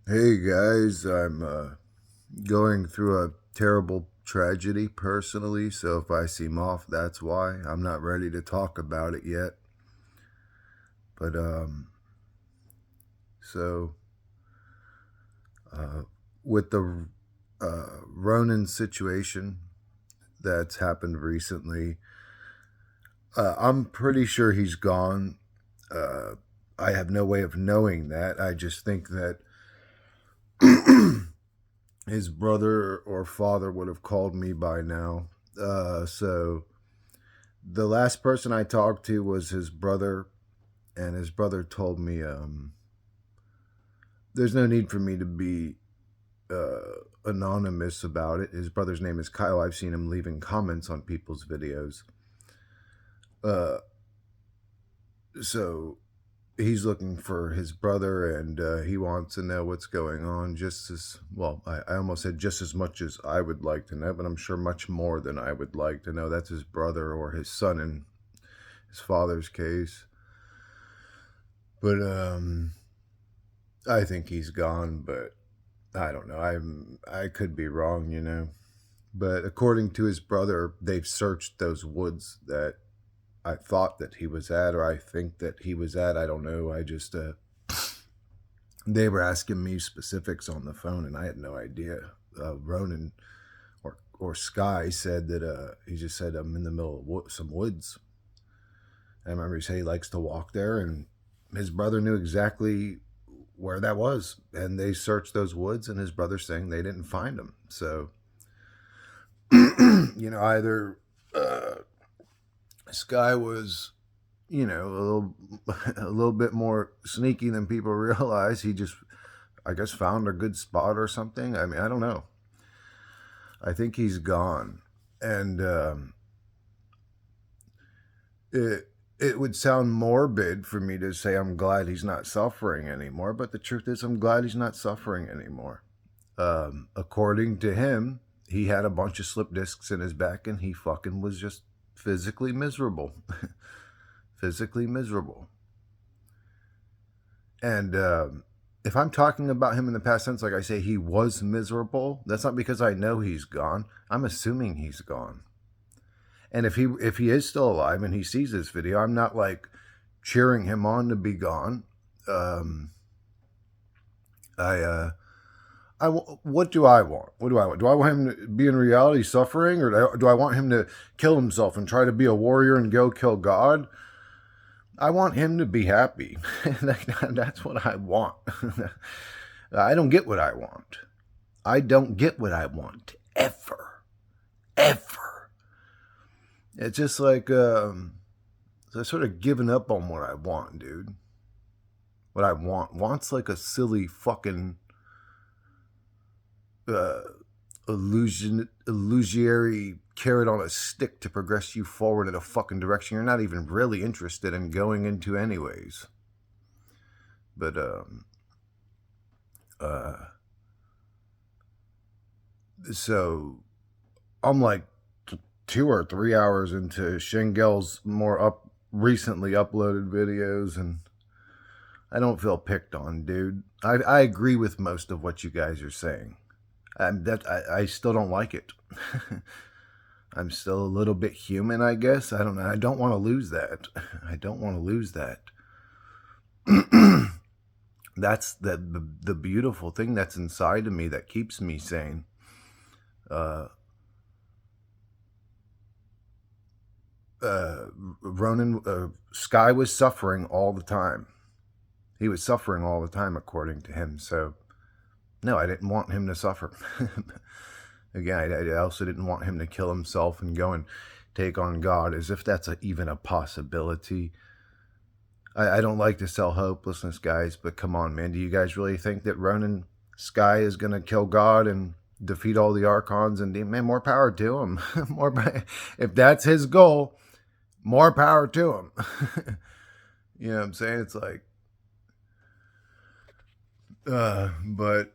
Hey guys, I'm going through a terrible tragedy personally, so if I seem off, that's why. I'm not ready to talk about it yet. But so uh with the Ronin situation that's happened recently, I'm pretty sure he's gone. Uh I have no way of knowing that. I just think that his brother or father would have called me by now. So the last person I talked to was his brother, and his brother told me there's no need for me to be anonymous about it. His brother's name is Kyle. I've seen him leaving comments on people's videos. Uh, so he's looking for his brother, and he wants to know what's going on just as well. I almost said just as much as I would like to know, but I'm sure much more than I would like to know. That's his brother or his son in his father's case. But I think he's gone, but I don't know. I could be wrong. But according to his brother, they've searched those woods that I thought that he was at, or I think that he was at. I don't know. I just they were asking me specifics on the phone, and I had no idea. Ronin or Skye said that he just said I'm in the middle of some woods. I remember he said he likes to walk there, and his brother knew exactly where that was, and they searched those woods, and his brother's saying they didn't find him. So, either Skye was, a little, a little bit more sneaky than people realize. He just, I guess, found a good spot or something. I mean, I don't know. I think he's gone, and it it would sound morbid for me to say I'm glad he's not suffering anymore, but the truth is I'm glad he's not suffering anymore. According to him, he had a bunch of slip discs in his back and he fucking was just physically miserable. Physically miserable. And if I'm talking about him in the past tense, like I say, he was miserable, that's not because I know he's gone. I'm assuming he's gone. And if he is still alive and he sees this video, I'm not like cheering him on to be gone. Um, I what do I want? What do I want? Do I want him to be in reality suffering, or do I want him to kill himself and try to be a warrior and go kill God? I want him to be happy. That's what I want. I don't get what I want. I don't get what I want ever, ever. It's just like I sort of given up on what I want, dude. What I want's like a silly fucking uh, illusionary carrot on a stick to progress you forward in a fucking direction you're not even really interested in going into anyways. But uh so I'm like 2 or 3 hours into Shangel's more up recently uploaded videos, and I don't feel picked on, dude. I agree with most of what you guys are saying. I still don't like it. I'm still a little bit human, I guess. I don't know. I don't want to lose that. I don't want to lose that. That's the beautiful thing that's inside of me that keeps me sane. Uh, uh, Ronin, Skye was suffering all the time. He was suffering all the time, according to him. So, no, I didn't want him to suffer. Again, I also didn't want him to kill himself and go and take on God, as if that's even a possibility. I don't like to sell hopelessness, guys, but come on, man. Do you guys really think that Ronin Skye is going to kill God and defeat all the Archons and demons? Man, more power to him. If that's his goal, more power to him. You know what I'm saying? It's like, but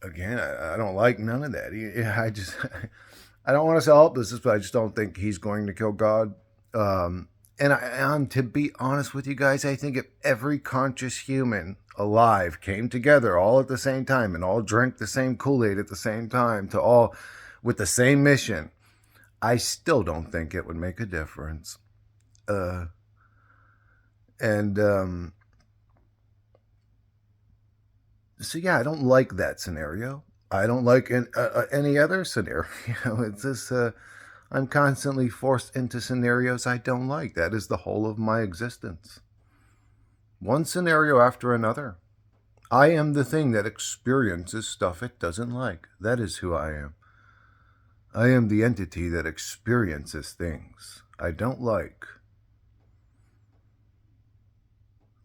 again, I don't like none of that. I don't want to sell hopelessness, but I just don't think he's going to kill God. And to be honest with you guys, I think if every conscious human alive came together all at the same time and all drank the same Kool-Aid at the same time to all with the same mission, I still don't think it would make a difference. And so yeah, I don't like that scenario. I don't like any other scenario. It's just I'm constantly forced into scenarios I don't like. That is the whole of my existence. One scenario after another. I am the thing that experiences stuff it doesn't like. That is who I am. I am the entity that experiences things I don't like.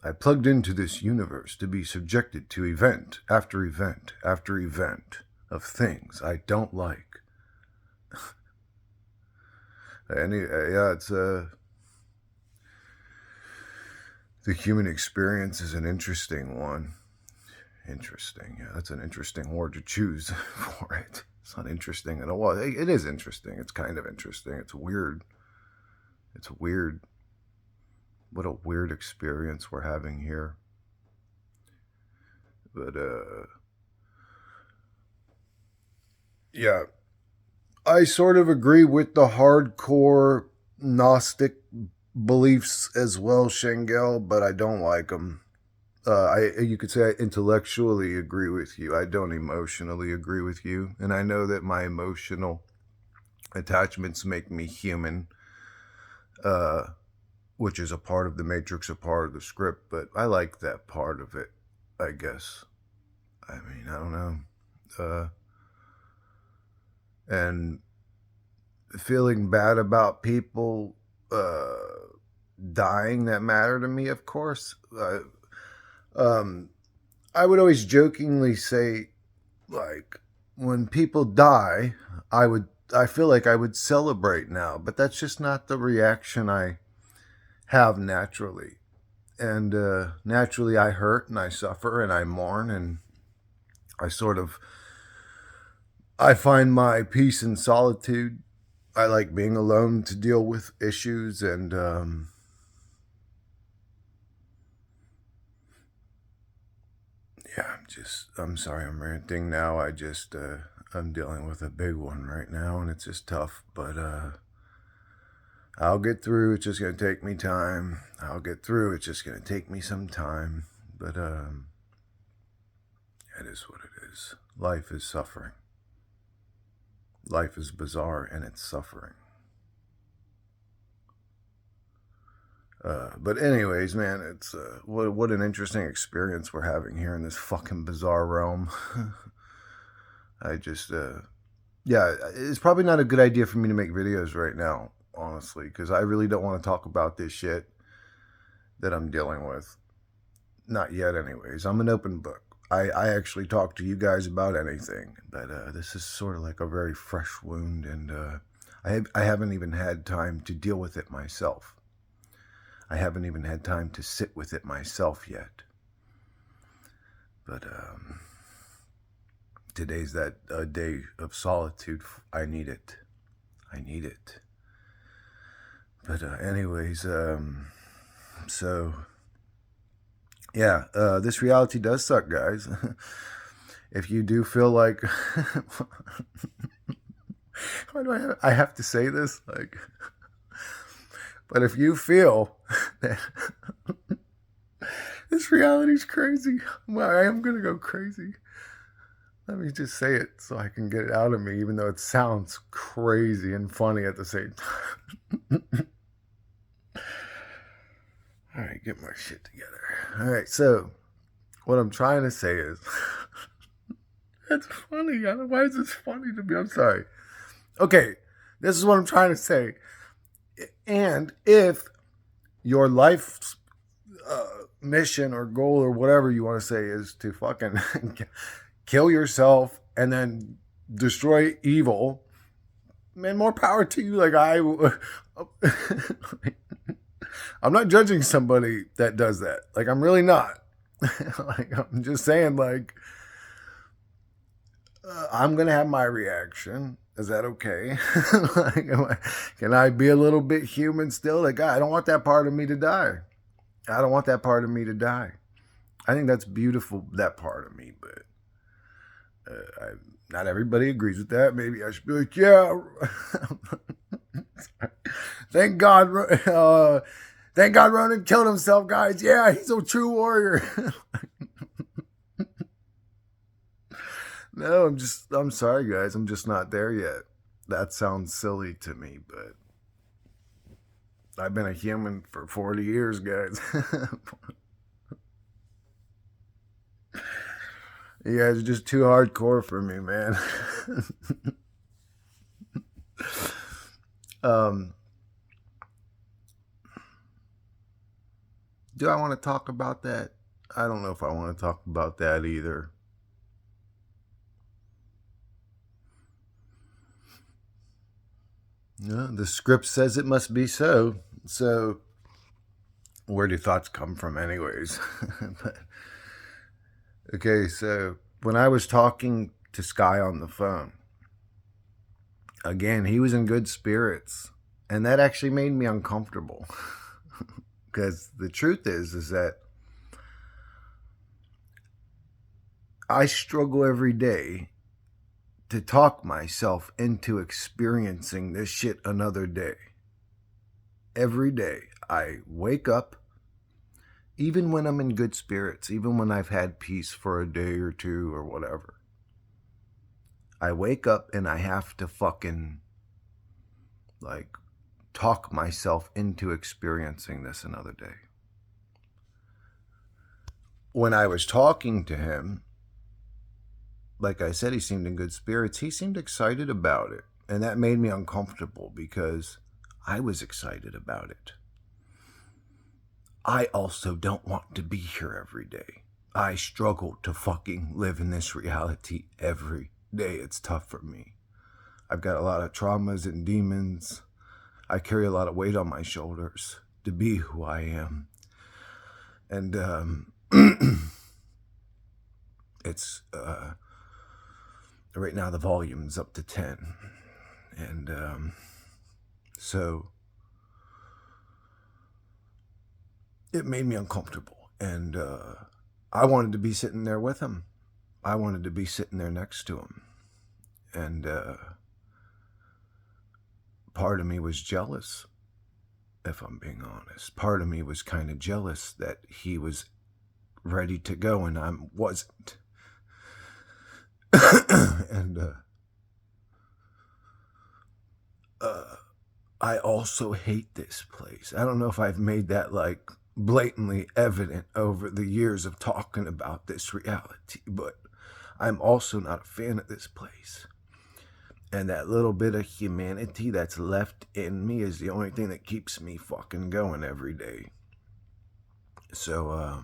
I plugged into this universe to be subjected to event after event after event of things I don't like. It's the human experience is an interesting one. Interesting. Yeah, that's an interesting word to choose for it. It's not interesting at all. It is interesting. It's kind of interesting. It's weird. It's weird. What a weird experience we're having here. But, yeah. I sort of agree with the hardcore Gnostic beliefs as well, Shangel, but I don't like them. You could say I intellectually agree with you. I don't emotionally agree with you. And I know that my emotional attachments make me human, which is a part of the Matrix, a part of the script, but I like that part of it, I guess. I mean, I don't know. And feeling bad about people dying that matter to me, of course. I would always jokingly say, like, when people die, I feel like I would celebrate now, but that's just not the reaction I have naturally. And naturally I hurt and I suffer and I mourn, and I find my peace in solitude. I like being alone to deal with issues, and yeah, I'm sorry I'm ranting now. I'm dealing with a big one right now, and it's just tough, but I'll get through. It's just going to take me time. I'll get through. It's just going to take me some time, but it is what it is. Life is suffering. Life is bizarre, and it's suffering. But anyways, man, it's what an interesting experience we're having here in this fucking bizarre realm. I just, yeah, it's probably not a good idea for me to make videos right now, honestly, because I really don't want to talk about this shit that I'm dealing with. Not yet, anyways. I'm an open book. I actually talk to you guys about anything, but this is sort of like a very fresh wound, and I haven't even had time to deal with it myself. I haven't even had time to sit with it myself yet. But today's that day of solitude. I need it. I need it. But anyways, so yeah, this reality does suck, guys. If you do feel like, why do I have to say this? Like, but if you feel that this reality's crazy, well, I am going to go crazy. Let me just say it so I can get it out of me, even though it sounds crazy and funny at the same time. All right, get my shit together. All right, so what I'm trying to say is, that's funny. I don't know, why is this funny to me? I'm sorry. Okay, this is what I'm trying to say. And if your life's mission or goal or whatever you want to say is to fucking kill yourself and then destroy evil, man, more power to you. Like, I'm not judging somebody that does that. Like, I'm really not. Like, I'm just saying, like, I'm going to have my reaction. Is that okay? Like, can I be a little bit human still? Like, I don't want that part of me to die. I don't want that part of me to die. I think that's beautiful, that part of me, but not everybody agrees with that. Maybe I should be like, yeah, thank God, thank God Ronin killed himself, guys. Yeah, he's a true warrior. No, I'm sorry, guys. I'm just not there yet. That sounds silly to me, but I've been a human for 40 years, guys. You guys are just too hardcore for me, man. um, do I want to talk about that? I don't know if I want to talk about that either. No, the script says it must be so. So, where do thoughts come from, anyways? But, okay, so when I was talking to Skye on the phone, again, he was in good spirits, and that actually made me uncomfortable. Because the truth is that I struggle every day to talk myself into experiencing this shit another day. Every day I wake up, even when I'm in good spirits, even when I've had peace for a day or two or whatever, I wake up and I have to fucking like talk myself into experiencing this another day. When I was talking to him, like I said, he seemed in good spirits. He seemed excited about it. And that made me uncomfortable because I was excited about it. I also don't want to be here every day. I struggle to fucking live in this reality every day. It's tough for me. I've got a lot of traumas and demons. I carry a lot of weight on my shoulders to be who I am. And it's right now the volume's up to 10. And so it made me uncomfortable. And I wanted to be sitting there with him. I wanted to be sitting there next to him. And part of me was jealous, if I'm being honest. Part of me was kind of jealous that he was ready to go and I wasn't. And I also hate this place. I don't know if I've made that like blatantly evident over the years of talking about this reality, but I'm also not a fan of this place. And that little bit of humanity that's left in me is the only thing that keeps me fucking going every day. So,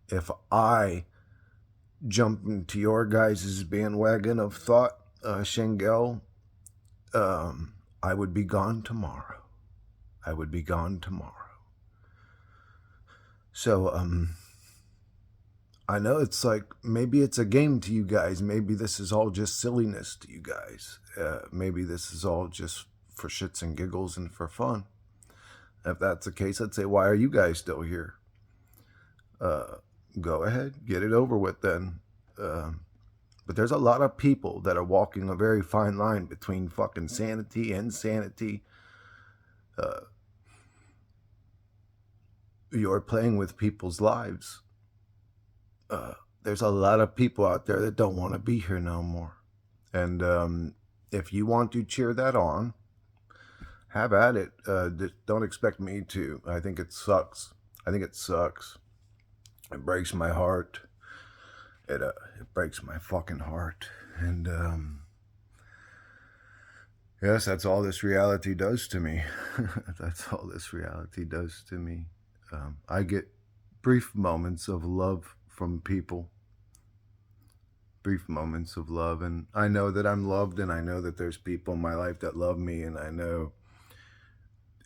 if I jump into your guys' bandwagon of thought, Shangel, I would be gone tomorrow. I would be gone tomorrow. So, I know it's like, maybe it's a game to you guys. Maybe this is all just silliness to you guys. Maybe this is all just for shits and giggles and for fun. If that's the case, I'd say, why are you guys still here? Go ahead, get it over with then. But there's a lot of people that are walking a very fine line between fucking sanity and insanity. You're playing with people's lives. There's a lot of people out there that don't want to be here no more. And if you want to cheer that on, have at it. Don't expect me to. I think it sucks. It breaks my heart. It breaks my fucking heart. And yes, that's all this reality does to me. That's all this reality does to me. I get brief moments of love from people. Brief moments of love. And I know that I'm loved, and I know that there's people in my life that love me, and I know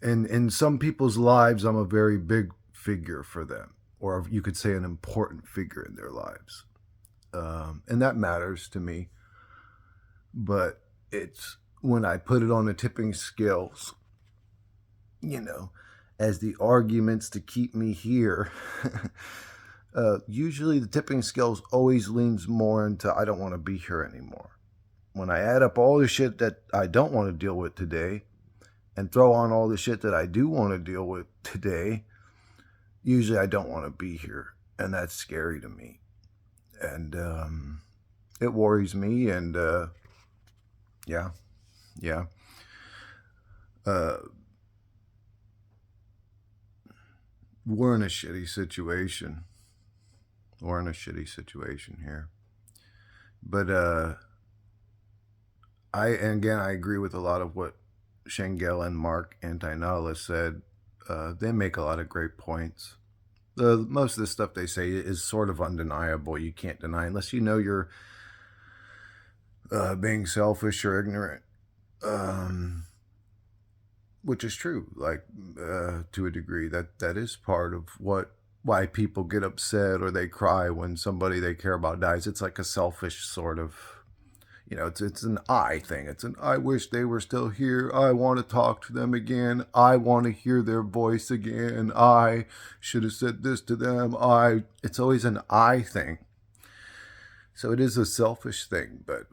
in some people's lives I'm a very big figure for them, or you could say an important figure in their lives. And that matters to me. But it's when I put it on the tipping scales, you know, as the arguments to keep me here. Usually the tipping scales always leans more into I don't want to be here anymore. When I add up all the shit that I don't want to deal with today and throw on all the shit that I do want to deal with today, usually I don't want to be here. And that's scary to me. And it worries me. And yeah. We're in a shitty situation. We're in a shitty situation here. But I agree with a lot of what Shangel and Mark Antinala said. They make a lot of great points. Most of the stuff they say is sort of undeniable. You can't deny unless you know you're being selfish or ignorant, which is true. Like to a degree, that is part of why people get upset or they cry when somebody they care about dies. It's like a selfish sort of, it's an I thing. It's an I wish they were still here. I want to talk to them again. I want to hear their voice again. I should have said this to them. It's always an I thing. So it is a selfish thing, but,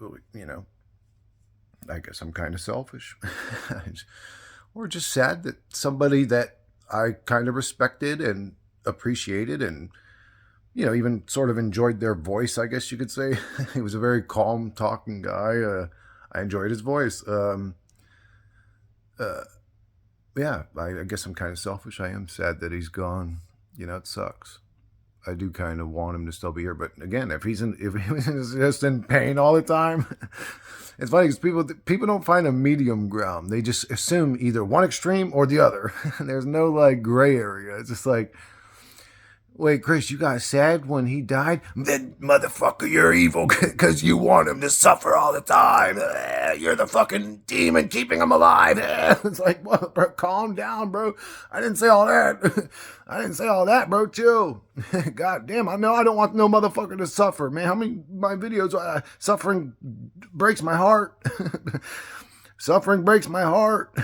I guess I'm kind of selfish. Or just sad that somebody that I kind of respected and appreciated and, even sort of enjoyed their voice, I guess you could say. He was a very calm talking guy. I enjoyed his voice. Yeah, I guess I'm kind of selfish. I am sad that he's gone. It sucks. I do kind of want him to still be here, but again, if he's just in pain all the time, it's funny because people don't find a medium ground. They just assume either one extreme or the other. There's no like gray area. It's just like, wait, Chris, you got sad when he died? Then, motherfucker, you're evil because you want him to suffer all the time. You're the fucking demon keeping him alive. It's like, well, bro, calm down, bro. I didn't say all that. I didn't say all that, bro. Chill. God damn, I know I don't want no motherfucker to suffer, man. How many my videos, suffering breaks my heart. Suffering breaks my heart.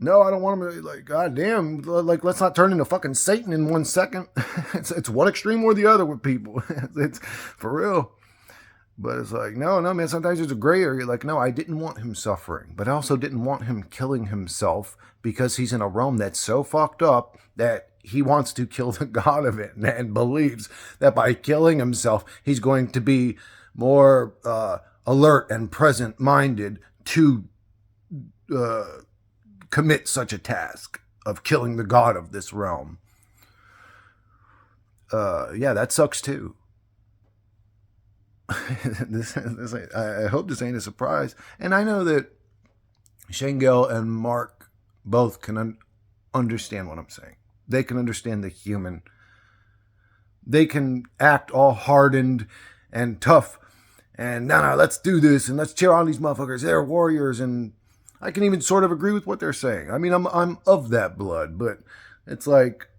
No, I don't want him to, like, goddamn, like, let's not turn into fucking Satan in 1 second. It's one extreme or the other with people. It's for real. But it's like, no, man, sometimes there's a gray area. Like, no, I didn't want him suffering, but I also didn't want him killing himself because he's in a realm that's so fucked up that he wants to kill the god of it and believes that by killing himself, he's going to be more alert and present-minded to commit such a task of killing the god of this realm. Yeah, that sucks too. I hope this ain't a surprise. And I know that Shangel and Mark both can understand what I'm saying. They can understand the human. They can act all hardened and tough. And no, let's do this and let's cheer on these motherfuckers. They're warriors, and I can even sort of agree with what they're saying. I mean, I'm of that blood, but it's like,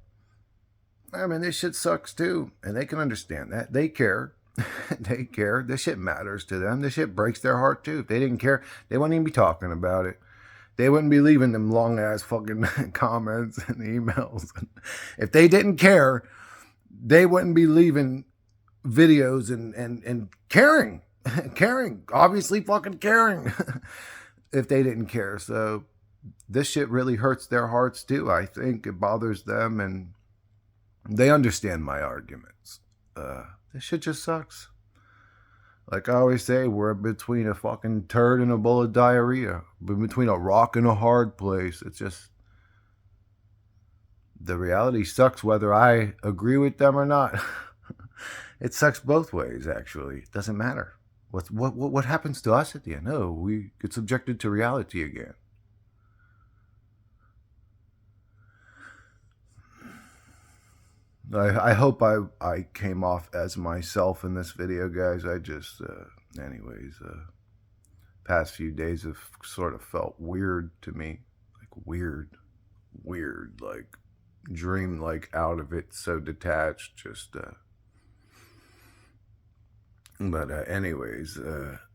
I mean, this shit sucks too. And they can understand that. They care. They care. This shit matters to them. This shit breaks their heart too. If they didn't care, they wouldn't even be talking about it. They wouldn't be leaving them long ass fucking comments and emails. If they didn't care, they wouldn't be leaving videos and caring. Caring. Obviously fucking caring. If they didn't care. So this shit really hurts their hearts too. I think it bothers them, and they understand my arguments. This shit just sucks. Like I always say, we're between a fucking turd and a bowl of diarrhea. We're between a rock and a hard place. It's just, the reality sucks whether I agree with them or not. It sucks both ways, actually. It doesn't matter. What happens to us at the end? No, we get subjected to reality again. I hope I came off as myself in this video, guys. I just, past few days have sort of felt weird to me. Like weird, like dream-like out of it, so detached, just, But anyways,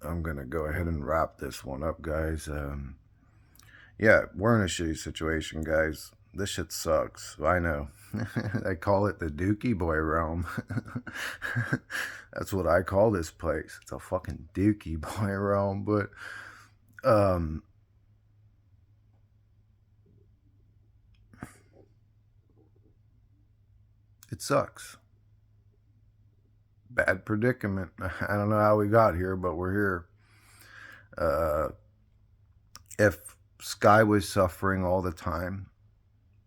I'm going to go ahead and wrap this one up, guys. Yeah, we're in a shitty situation, guys. This shit sucks. I know. I call it the Dookie Boy realm. That's what I call this place. It's a fucking Dookie Boy realm, but um it sucks. Bad predicament. I don't know how we got here, but we're here. Uh if Skye was suffering all the time,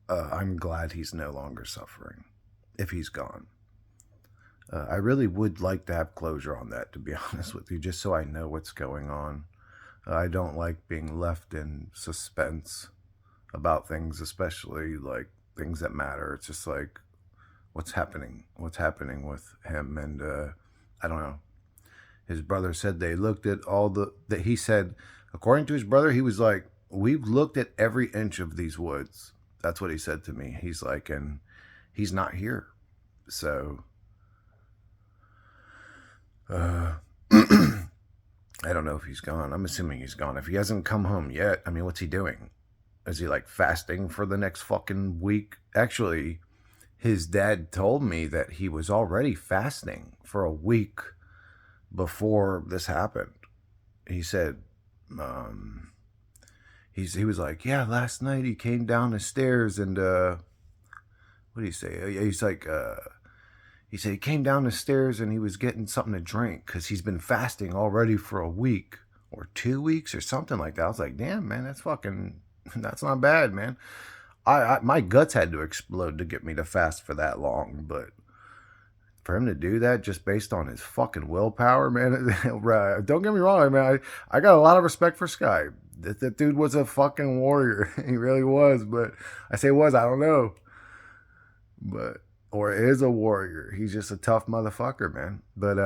I'm glad he's no longer suffering if he's gone. I really would like to have closure on that, to be honest with you, just so I know what's going on. I don't like being left in suspense about things, especially like things that matter. It's just like, what's happening? What's happening with him? And I don't know. His brother said they looked at all that he said, according to his brother, he was like, we've looked at every inch of these woods. That's what he said to me. He's like, and he's not here. So, uh, I don't know if he's gone. I'm assuming he's gone. If he hasn't come home yet, I mean, what's he doing? Is he like fasting for the next fucking week? Actually, his dad told me that he was already fasting for a week before this happened. He said, um, he was like, yeah, last night he came down the stairs and, what do you say? He's like, he said he came down the stairs and he was getting something to drink because he's been fasting already for a week or 2 weeks or something like that. I was like, damn, man, that's not bad, man. My guts had to explode to get me to fast for that long, but for him to do that just based on his fucking willpower, man. Don't get me wrong, man. I got a lot of respect for Skye. That dude was a fucking warrior. He really was, but I say was, I don't know. But or is a warrior. He's just a tough motherfucker, man. But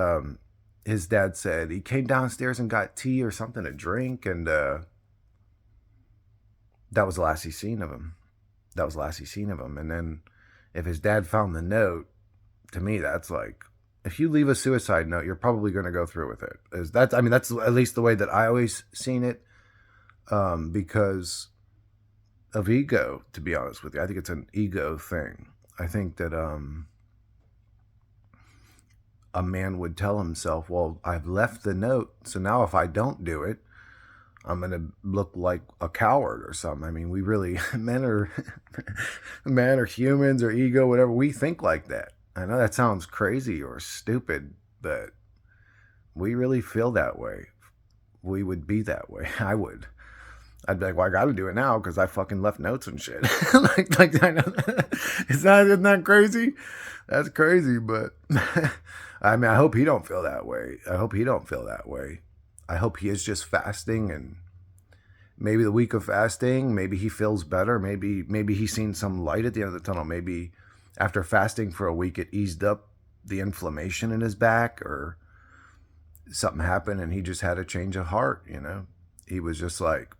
his dad said he came downstairs and got tea or something to drink, and that was the last he seen of him. That was the last he seen of him. And then if his dad found the note, to me, that's like, if you leave a suicide note, you're probably going to go through with it. I mean, that's at least the way that I always seen it, because of ego. To be honest with you, I think it's an ego thing. I think that a man would tell himself, well, I've left the note, so now if I don't do it, I'm going to look like a coward or something. I mean, we really, men are humans or ego, whatever. We think like that. I know that sounds crazy or stupid, but we really feel that way. We would be that way. I would. I'd be like, well, I got to do it now because I fucking left notes and shit. like I know. Isn't that crazy? That's crazy, but I mean, I hope he don't feel that way. I hope he don't feel that way. I hope he is just fasting, and maybe the week of fasting, maybe he feels better. Maybe he's seen some light at the end of the tunnel. Maybe after fasting for a week, it eased up the inflammation in his back, or something happened and he just had a change of heart, you know? He was just like,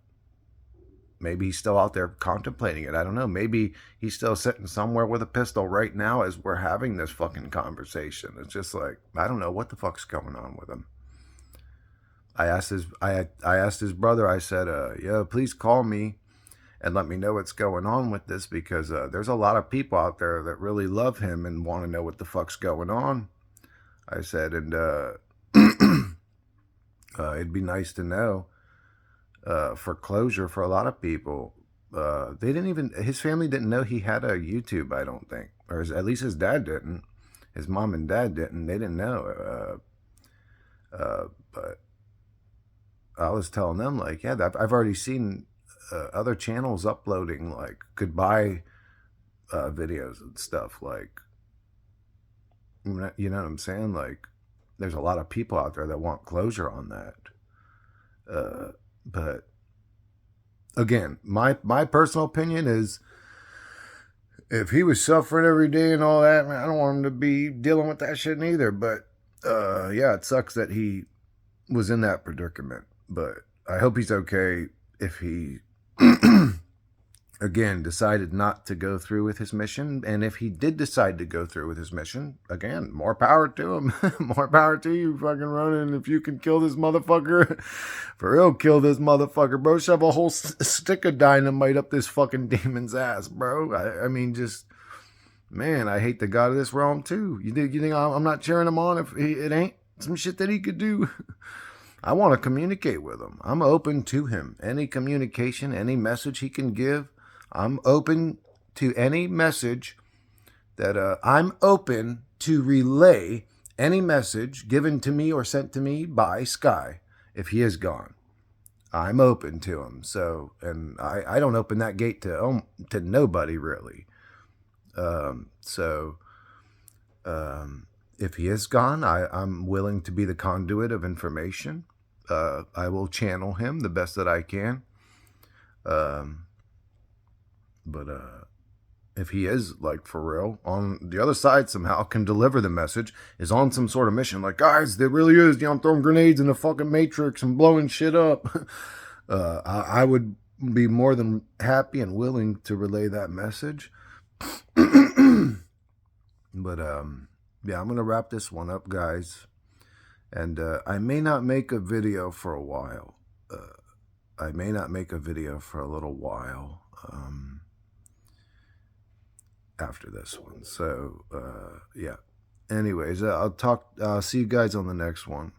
maybe he's still out there contemplating it. I don't know. Maybe he's still sitting somewhere with a pistol right now as we're having this fucking conversation. It's just like, I don't know what the fuck's going on with him. I asked his brother, I said, yeah, please call me and let me know what's going on with this, because there's a lot of people out there that really love him and want to know what the fuck's going on. I said, and it'd be nice to know for closure for a lot of people. They didn't even, his family didn't know he had a YouTube, I don't think, or at least his dad didn't. His mom and dad didn't. They didn't know. But I was telling them, like, yeah, I've already seen other channels uploading like goodbye videos and stuff. Like, you know what I'm saying? Like, there's a lot of people out there that want closure on that. But again, my personal opinion is, if he was suffering every day and all that, man, I don't want him to be dealing with that shit neither. But yeah, it sucks that he was in that predicament. But I hope he's okay if he again, decided not to go through with his mission. And if he did decide to go through with his mission, again, more power to him. More power to you, fucking Ronin. If you can kill this motherfucker, for real, kill this motherfucker, bro. Shove a whole stick of dynamite up this fucking demon's ass, bro. I mean, just, man, I hate the god of this realm, too. You think I'm not cheering him on if it ain't some shit that he could do? I want to communicate with him. I'm open to him. Any communication, any message he can give, I'm open to any message that I'm open to relay any message given to me or sent to me by Skye if he is gone. I'm open to him. So, and I don't open that gate to nobody really. So, if he is gone, I'm willing to be the conduit of information. I will channel him the best that I can. But if he is, like, for real, on the other side somehow, can deliver the message, is on some sort of mission, like, guys, there really is, I'm throwing grenades in the fucking Matrix and blowing shit up, I would be more than happy and willing to relay that message. But, yeah, I'm going to wrap this one up, guys. And I may not make a video for a while. I may not make a video for a little while. After this one. So, yeah. Anyways, I'll see you guys on the next one.